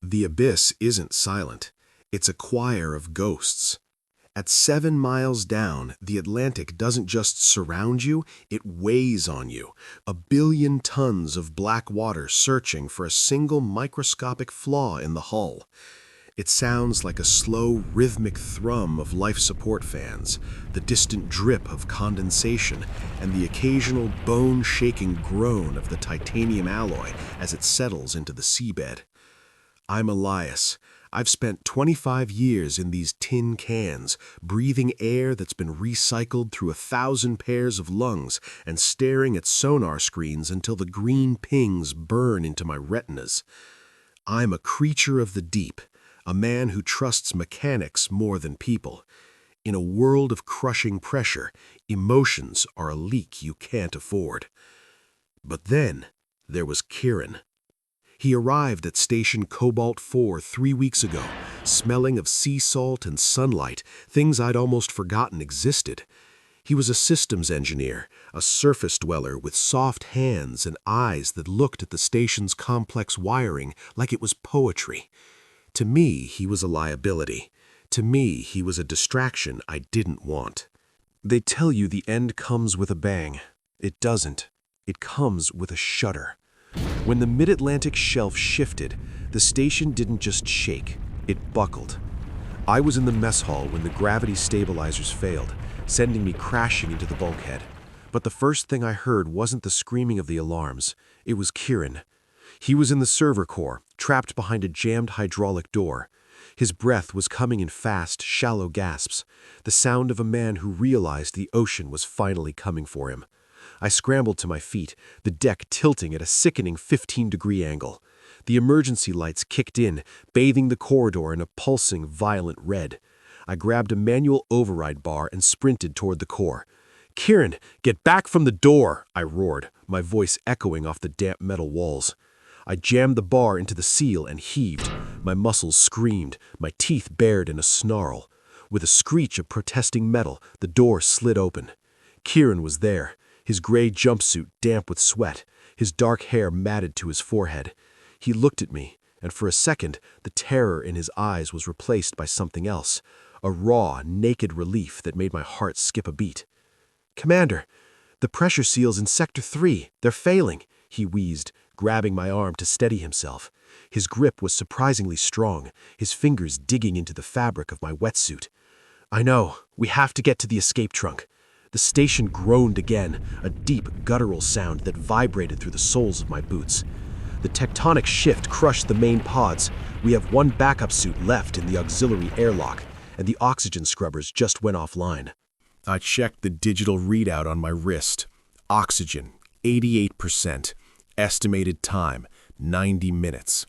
The abyss isn't silent. It's a choir of ghosts. At 7 miles down, the Atlantic doesn't just surround you, it weighs on you. A billion tons of black water searching for a single microscopic flaw in the hull. It sounds like a slow, rhythmic thrum of life support fans, the distant drip of condensation, and the occasional bone-shaking groan of the titanium alloy as it settles into the seabed. I'm Elias. I've spent 25 years in these tin cans, breathing air that's been recycled through 1,000 pairs of lungs and staring at sonar screens until the green pings burn into my retinas. I'm a creature of the deep, a man who trusts mechanics more than people. In a world of crushing pressure, emotions are a leak you can't afford. But then there was Kiran. He arrived at Station Cobalt 4 3 weeks ago, smelling of sea salt and sunlight, things I'd almost forgotten existed. He was a systems engineer, a surface dweller with soft hands and eyes that looked at the station's complex wiring like it was poetry. To me, he was a liability. To me, he was a distraction I didn't want. They tell you the end comes with a bang. It doesn't. It comes with a shudder. When the mid-Atlantic shelf shifted, the station didn't just shake, it buckled. I was in the mess hall when the gravity stabilizers failed, sending me crashing into the bulkhead. But the first thing I heard wasn't the screaming of the alarms, it was Kiran. He was in the server core, trapped behind a jammed hydraulic door. His breath was coming in fast, shallow gasps, the sound of a man who realized the ocean was finally coming for him. I scrambled to my feet, the deck tilting at a sickening 15-degree angle. The emergency lights kicked in, bathing the corridor in a pulsing, violent red. I grabbed a manual override bar and sprinted toward the core. "Kiran, get back from the door!" I roared, my voice echoing off the damp metal walls. I jammed the bar into the seal and heaved. My muscles screamed, my teeth bared in a snarl. With a screech of protesting metal, the door slid open. Kiran was there. His gray jumpsuit damp with sweat, his dark hair matted to his forehead. He looked at me, and for a second, the terror in his eyes was replaced by something else, a raw, naked relief that made my heart skip a beat. "Commander, the pressure seals in Sector 3, they're failing," he wheezed, grabbing my arm to steady himself. His grip was surprisingly strong, his fingers digging into the fabric of my wetsuit. "I know, we have to get to the escape trunk." The station groaned again, a deep, guttural sound that vibrated through the soles of my boots. The tectonic shift crushed the main pods. We have one backup suit left in the auxiliary airlock, and the oxygen scrubbers just went offline. I checked the digital readout on my wrist. Oxygen, 88%. Estimated time, 90 minutes.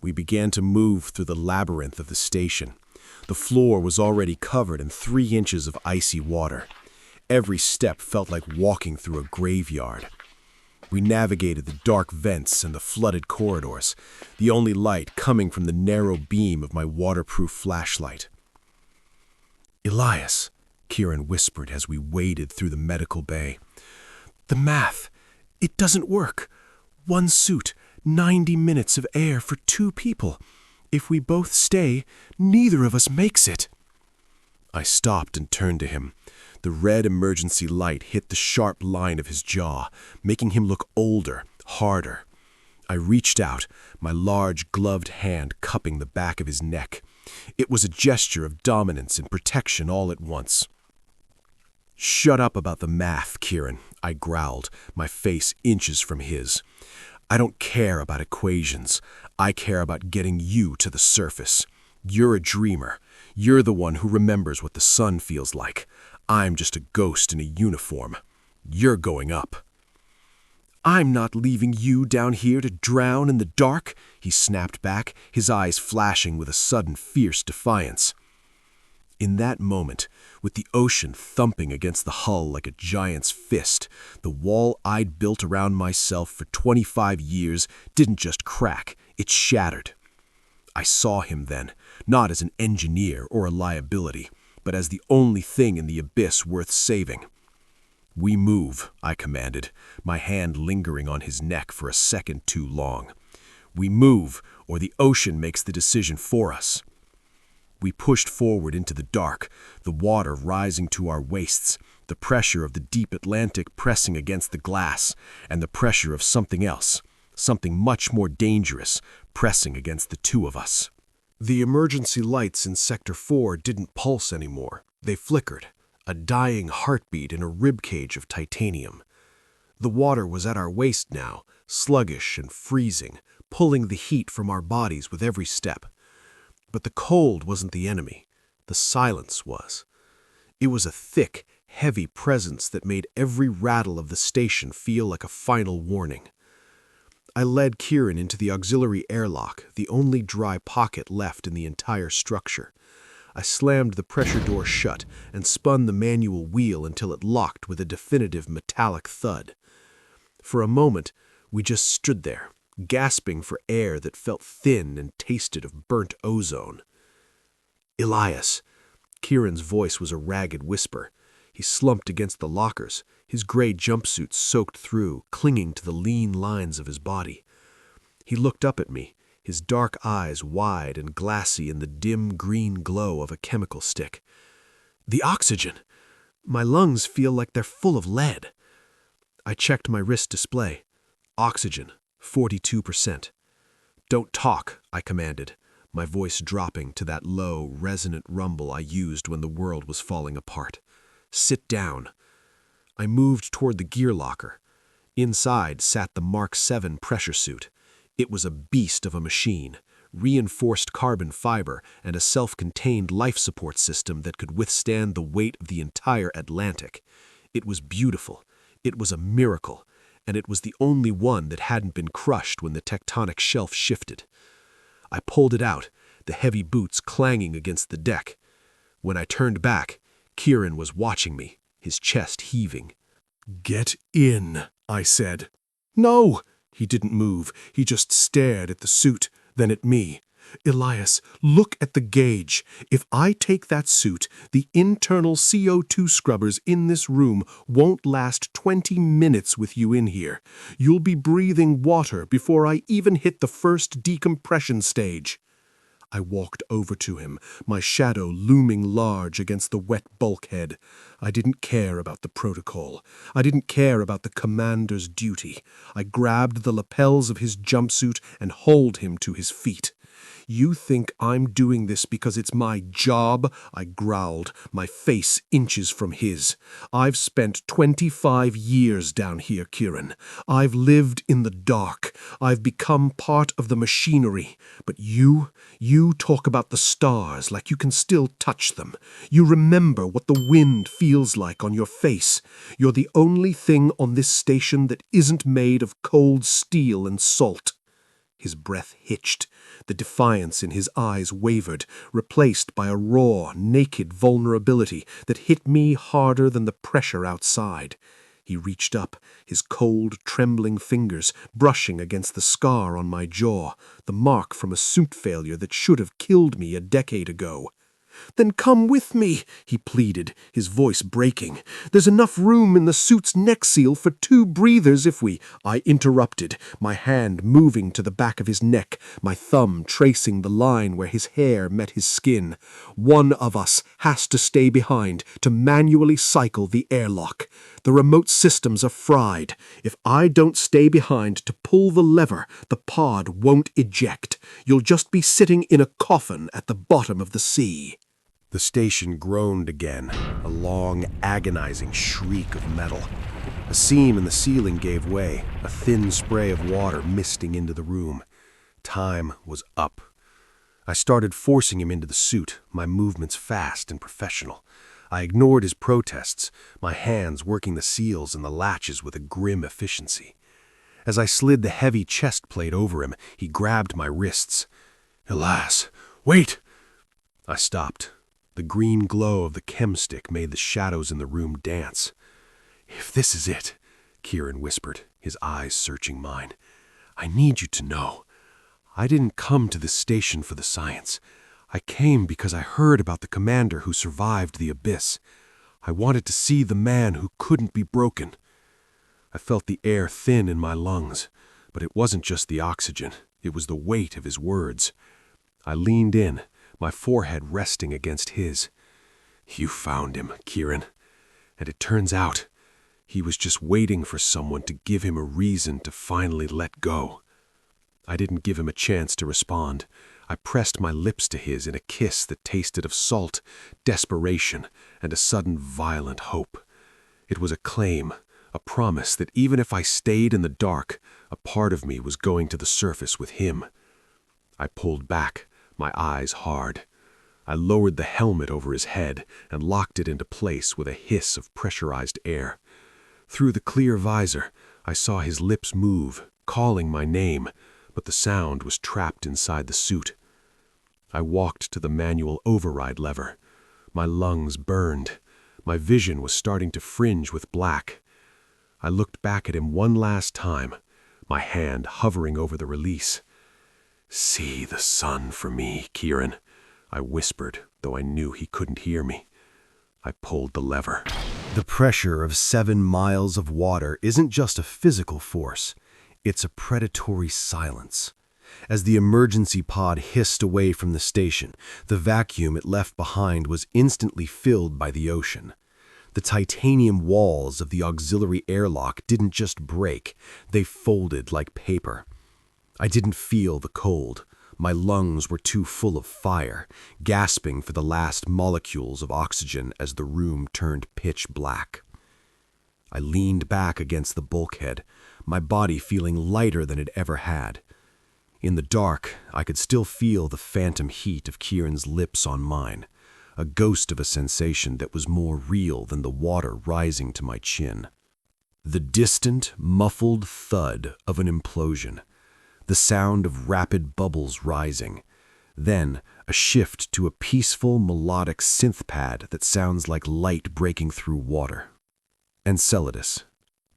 We began to move through the labyrinth of the station. The floor was already covered in 3 inches of icy water. Every step felt like walking through a graveyard. We navigated the dark vents and the flooded corridors, the only light coming from the narrow beam of my waterproof flashlight. "Elias," Kiran whispered as we waded through the medical bay. "The math, it doesn't work. 1 suit, 90 minutes of air for 2 people. If we both stay, neither of us makes it." I stopped and turned to him. The red emergency light hit the sharp line of his jaw, making him look older, harder. I reached out, my large gloved hand cupping the back of his neck. It was a gesture of dominance and protection all at once. "Shut up about the math, Kiran," I growled, my face inches from his. "I don't care about equations. I care about getting you to the surface. You're a dreamer. You're the one who remembers what the sun feels like. I'm just a ghost in a uniform. You're going up." "I'm not leaving you down here to drown in the dark," he snapped back, his eyes flashing with a sudden fierce defiance. In that moment, with the ocean thumping against the hull like a giant's fist, the wall I'd built around myself for 25 years didn't just crack, it shattered. I saw him then, not as an engineer or a liability, but as the only thing in the abyss worth saving. "We move," I commanded, my hand lingering on his neck for a second too long. "We move, or the ocean makes the decision for us. We pushed forward into the dark, the water rising to our waists, the pressure of the deep Atlantic pressing against the glass, and the pressure of something else, something much more dangerous, pressing against the two of us. The emergency lights in Sector 4 didn't pulse anymore. They flickered, a dying heartbeat in a ribcage of titanium. The water was at our waist now, sluggish and freezing, pulling the heat from our bodies with every step. But the cold wasn't the enemy. The silence was. It was a thick, heavy presence that made every rattle of the station feel like a final warning. I led Kiran into the auxiliary airlock, the only dry pocket left in the entire structure. I slammed the pressure door shut and spun the manual wheel until it locked with a definitive metallic thud. For a moment, we just stood there, gasping for air that felt thin and tasted of burnt ozone. "Elias." Kiran's voice was a ragged whisper. He slumped against the lockers, his gray jumpsuit soaked through, clinging to the lean lines of his body. He looked up at me, his dark eyes wide and glassy in the dim green glow of a chemical stick. "The oxygen! My lungs feel like they're full of lead." I checked my wrist display. Oxygen, 42%. "Don't talk," I commanded, my voice dropping to that low, resonant rumble I used when the world was falling apart. "Sit down." I moved toward the gear locker. Inside sat the Mark 7 pressure suit. It was a beast of a machine, reinforced carbon fiber and a self-contained life support system that could withstand the weight of the entire Atlantic. It was beautiful. It was a miracle, and it was the only one that hadn't been crushed when the tectonic shelf shifted. I pulled it out, the heavy boots clanging against the deck. When I turned back, Kiran was watching me, his chest heaving. "Get in," I said. "No!" He didn't move. He just stared at the suit, then at me. "Elias, look at the gauge. If I take that suit, the internal CO2 scrubbers in this room won't last 20 minutes with you in here. You'll be breathing water before I even hit the first decompression stage." I walked over to him, my shadow looming large against the wet bulkhead. I didn't care about the protocol. I didn't care about the commander's duty. I grabbed the lapels of his jumpsuit and hauled him to his feet. "You think I'm doing this because it's my job?" I growled, my face inches from his. "I've spent 25 years down here, Kiran. I've lived in the dark. I've become part of the machinery. But you talk about the stars like you can still touch them. You remember what the wind feels like on your face. You're the only thing on this station that isn't made of cold steel and salt." His breath hitched. The defiance in his eyes wavered, replaced by a raw, naked vulnerability that hit me harder than the pressure outside. He reached up, his cold, trembling fingers brushing against the scar on my jaw, the mark from a suit failure that should have killed me a decade ago. "Then come with me," he pleaded, his voice breaking. "There's enough room in the suit's neck seal for 2 breathers if we—" I interrupted, my hand moving to the back of his neck, my thumb tracing the line where his hair met his skin. "One of us has to stay behind to manually cycle the airlock. The remote systems are fried. If I don't stay behind to pull the lever, the pod won't eject. You'll just be sitting in a coffin at the bottom of the sea." The station groaned again, a long, agonizing shriek of metal. A seam in the ceiling gave way, a thin spray of water misting into the room. Time was up. I started forcing him into the suit, my movements fast and professional. I ignored his protests, my hands working the seals and the latches with a grim efficiency. As I slid the heavy chest plate over him, he grabbed my wrists. "Elias, wait!" I stopped. The green glow of the chem stick made the shadows in the room dance. "If this is it," Kiran whispered, his eyes searching mine, "I need you to know. I didn't come to this station for the science. I came because I heard about the commander who survived the abyss. I wanted to see the man who couldn't be broken." I felt the air thin in my lungs, but it wasn't just the oxygen. It was the weight of his words. I leaned in, my forehead resting against his. "You found him, Kiran. And it turns out, he was just waiting for someone to give him a reason to finally let go." I didn't give him a chance to respond. I pressed my lips to his in a kiss that tasted of salt, desperation, and a sudden violent hope. It was a claim, a promise that even if I stayed in the dark, a part of me was going to the surface with him. I pulled back, my eyes hard. I lowered the helmet over his head and locked it into place with a hiss of pressurized air. Through the clear visor, I saw his lips move, calling my name, but the sound was trapped inside the suit. I walked to the manual override lever. My lungs burned. My vision was starting to fringe with black. I looked back at him one last time, my hand hovering over the release. "See the sun for me, Kiran," I whispered, though I knew he couldn't hear me. I pulled the lever. The pressure of 7 miles of water isn't just a physical force. It's a predatory silence. As the emergency pod hissed away from the station, the vacuum it left behind was instantly filled by the ocean. The titanium walls of the auxiliary airlock didn't just break, they folded like paper. I didn't feel the cold. My lungs were too full of fire, gasping for the last molecules of oxygen as the room turned pitch black. I leaned back against the bulkhead, my body feeling lighter than it ever had. In the dark, I could still feel the phantom heat of Kiran's lips on mine, a ghost of a sensation that was more real than the water rising to my chin. The distant, muffled thud of an implosion, the sound of rapid bubbles rising, then a shift to a peaceful, melodic synth pad that sounds like light breaking through water. Enceladus.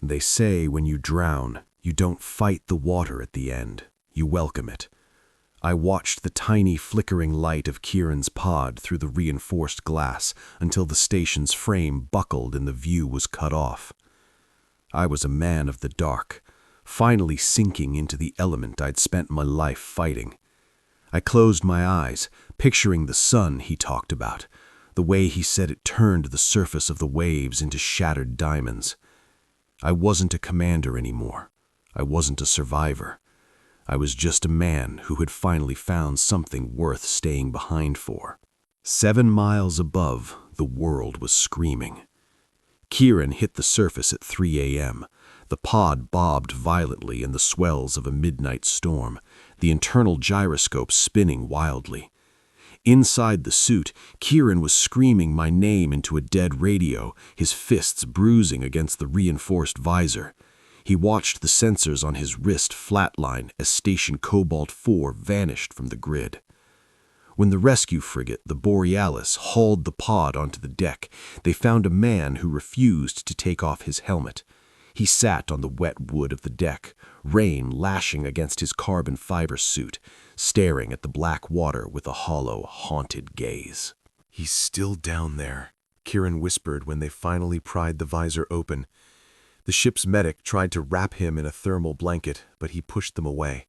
They say when you drown, you don't fight the water at the end, you welcome it. I watched the tiny flickering light of Kiran's pod through the reinforced glass until the station's frame buckled and the view was cut off. I was a man of the dark, finally sinking into the element I'd spent my life fighting. I closed my eyes, picturing the sun he talked about, the way he said it turned the surface of the waves into shattered diamonds. I wasn't a commander anymore. I wasn't a survivor. I was just a man who had finally found something worth staying behind for. 7 miles above, the world was screaming. Kiran hit the surface at 3 a.m. The pod bobbed violently in the swells of a midnight storm, the internal gyroscope spinning wildly. Inside the suit, Kiran was screaming my name into a dead radio, his fists bruising against the reinforced visor. He watched the sensors on his wrist flatline as Station Cobalt 4 vanished from the grid. When the rescue frigate, the Borealis, hauled the pod onto the deck, they found a man who refused to take off his helmet. He sat on the wet wood of the deck, rain lashing against his carbon fiber suit, staring at the black water with a hollow, haunted gaze. "He's still down there," Kiran whispered when they finally pried the visor open. The ship's medic tried to wrap him in a thermal blanket, but he pushed them away.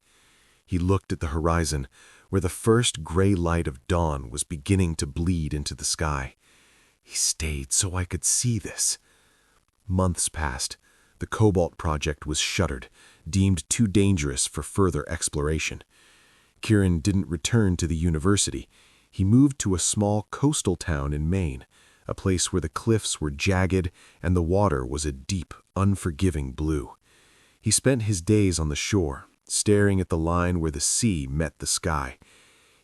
He looked at the horizon, where the first gray light of dawn was beginning to bleed into the sky. "He stayed so I could see this." Months passed. The Cobalt project was shuttered, deemed too dangerous for further exploration. Kiran didn't return to the university. He moved to a small coastal town in Maine, a place where the cliffs were jagged and the water was a deep, unforgiving blue. He spent his days on the shore, staring at the line where the sea met the sky.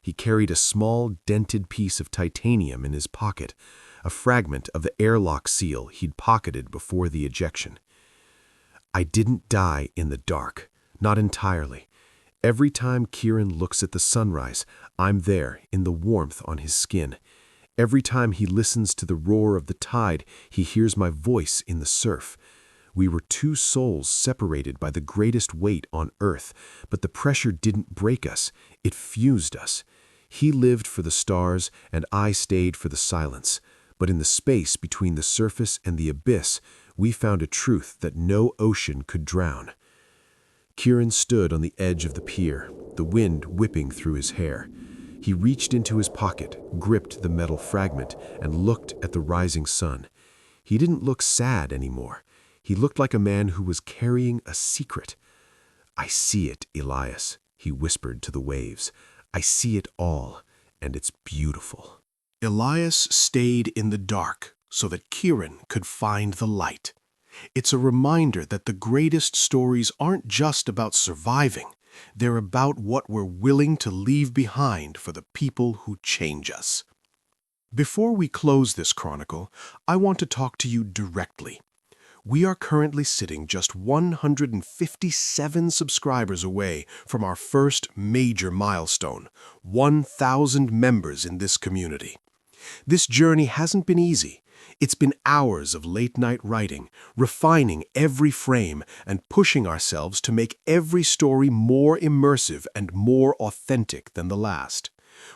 He carried a small, dented piece of titanium in his pocket, a fragment of the airlock seal he'd pocketed before the ejection. I didn't die in the dark, not entirely. Every time Kiran looks at the sunrise, I'm there in the warmth on his skin. Every time he listens to the roar of the tide, he hears my voice in the surf. We were two souls separated by the greatest weight on earth, but the pressure didn't break us, it fused us. He lived for the stars, and I stayed for the silence. But in the space between the surface and the abyss, we found a truth that no ocean could drown. Kiran stood on the edge of the pier, the wind whipping through his hair. He reached into his pocket, gripped the metal fragment, and looked at the rising sun. He didn't look sad anymore. He looked like a man who was carrying a secret. "I see it, Elias," he whispered to the waves. "I see it all, and it's beautiful." Elias stayed in the dark so that Kiran could find the light. It's a reminder that the greatest stories aren't just about surviving. They're about what we're willing to leave behind for the people who change us. Before we close this chronicle, I want to talk to you directly. We are currently sitting just 157 subscribers away from our first major milestone, 1,000 members in this community. This journey hasn't been easy. It's been hours of late-night writing, refining every frame, and pushing ourselves to make every story more immersive and more authentic than the last.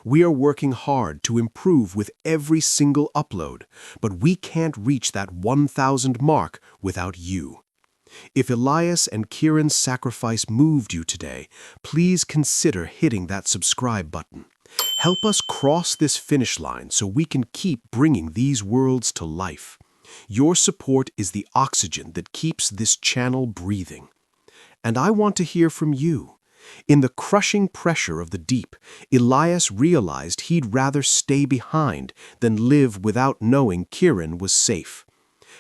We are working hard to improve with every single upload, but we can't reach that 1,000 mark without you. If Elias and Kiran's sacrifice moved you today, please consider hitting that subscribe button. Help us cross this finish line so we can keep bringing these worlds to life. Your support is the oxygen that keeps this channel breathing. And I want to hear from you. In the crushing pressure of the deep, Elias realized he'd rather stay behind than live without knowing Kiran was safe.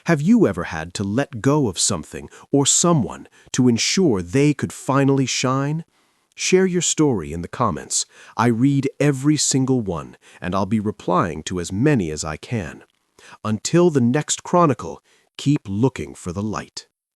Have you ever had to let go of something or someone to ensure they could finally shine? Share your story in the comments. I read every single one, and I'll be replying to as many as I can. Until the next chronicle, keep looking for the light.